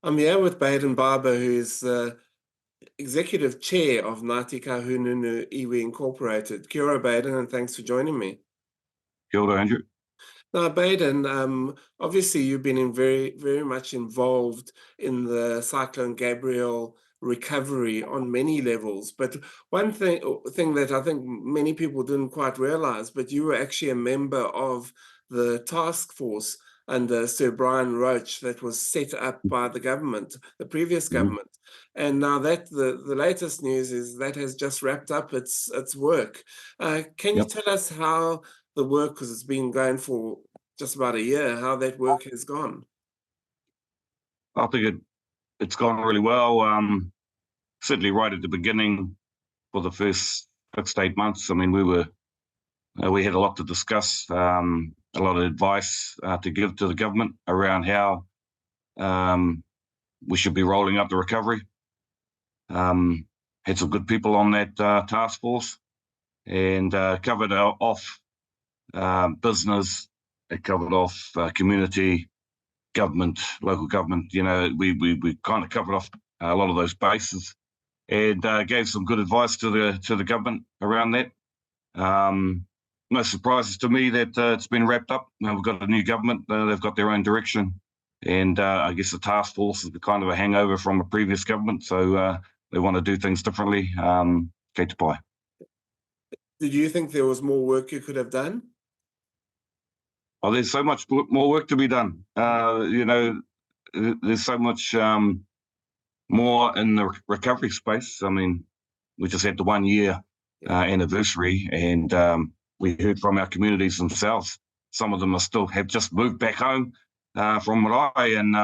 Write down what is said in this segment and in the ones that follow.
I'm here with Bayden Barber, who is the executive chair of Ngāti Kahungunu Iwi Incorporated. Kia ora, Bayden, and thanks for joining me. Kia ora, Andrew. Now, Bayden, obviously you've been very much involved in the Cyclone Gabrielle recovery on many levels. But one thing that I think many people didn't quite realize, but you were actually a member of the task force under Sir Brian Roach that was set up by the government, the previous government. And now that the latest news is that has just wrapped up its work. Can you tell us how the work, because it's been going for just about a year, how that work has gone? I think it's gone really well. Certainly right at the beginning for the first 6 to 8 months. I mean, we had a lot to discuss, a lot of advice to give to the government around how we should be rolling up the recovery. Had some good people on that task force and covered off business, it covered off community, government, local government. You know, we kind of covered off a lot of those bases and gave some good advice to the government around that. No surprises to me that it's been wrapped up. Now we've got a new government, they've got their own direction, and I guess the task force is kind of a hangover from a previous government, so they want to do things differently. Kate Pai. Did you think there was more work you could have done? Oh, there's so much more work to be done. You know, there's so much more in the recovery space. I mean, we just had the 1 year anniversary, and we heard from our communities themselves. Some of them have just moved back home from Marae and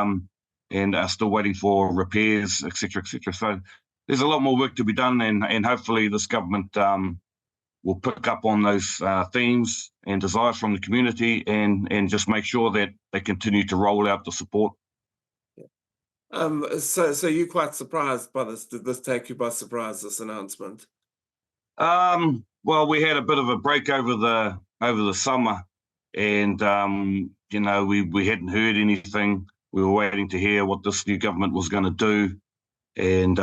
are still waiting for repairs, etc., etc. So there's a lot more work to be done, and hopefully this government will pick up on those themes and desires from the community and just make sure that they continue to roll out the support. So you're quite surprised by this? Did this take you by surprise, this announcement? Well, we had a bit of a break over the summer, and you know, we hadn't heard anything. We were waiting to hear what this new government was going to do, and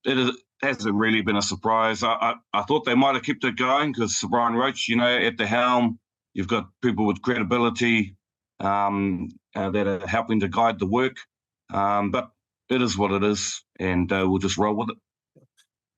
it hasn't really been a surprise. I thought they might have kept it going because Brian Roach, you know, at the helm, you've got people with credibility that are helping to guide the work. But it is what it is, and we'll just roll with it.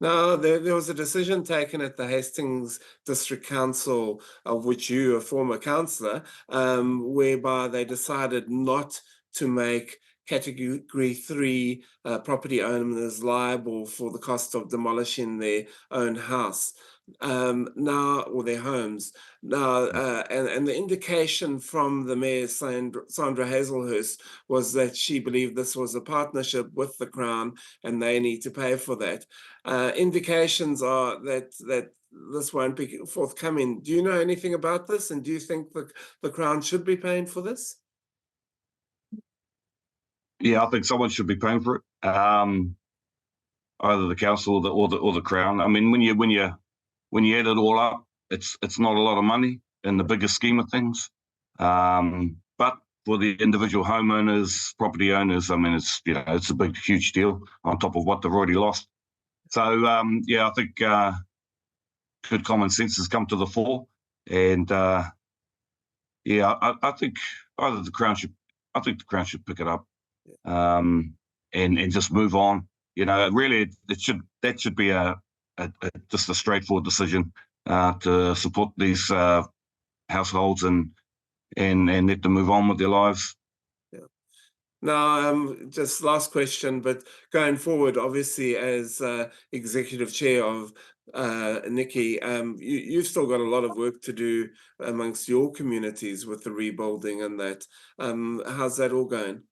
Now, there was a decision taken at the Hastings District Council, of which you are a former councillor, whereby they decided not to make Category 3 property owners liable for the cost of demolishing their own house. Or their homes now, and the indication from the Mayor Sandra Hazelhurst was that she believed this was a partnership with the Crown and they need to pay for that. Indications are that this won't be forthcoming. Do you know anything about this, and do you think the Crown should be paying for this? Yeah, I think someone should be paying for it. Either the council or the Crown. I mean, when you add it all up, it's not a lot of money in the bigger scheme of things. But for the individual homeowners, property owners, I mean, it's a big, huge deal on top of what they've already lost. So yeah, I think good common sense has come to the fore, and yeah, I think either the Crown should pick it up, and just move on. You know, really, that should be just a straightforward decision to support these households and let them move on with their lives. Yeah. Now, just last question, but going forward, obviously, as executive chair of Nikki, you've still got a lot of work to do amongst your communities with the rebuilding and that. How's that all going?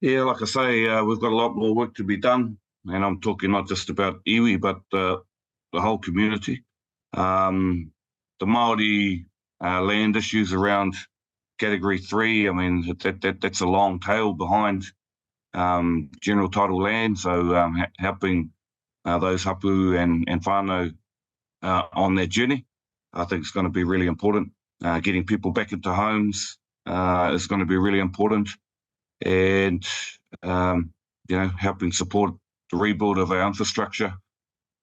Yeah, like I say, we've got a lot more work to be done. And I'm talking not just about iwi, but the whole community. The Māori land issues around Category 3, I mean, that's a long tail behind general title land. So helping those hapu and whānau on their journey, I think it's going to be really important. Getting people back into homes is going to be really important. and helping support the rebuild of our infrastructure,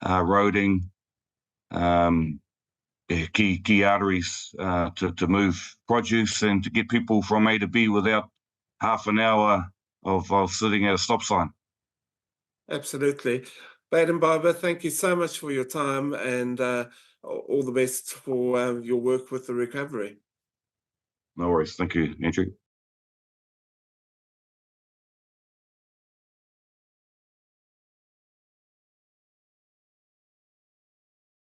roading, key arteries to move produce and to get people from A to B without half an hour of sitting at a stop sign. Absolutely. Bayden Barber, thank you so much for your time, and all the best for your work with the recovery. No worries. Thank you, Andrew.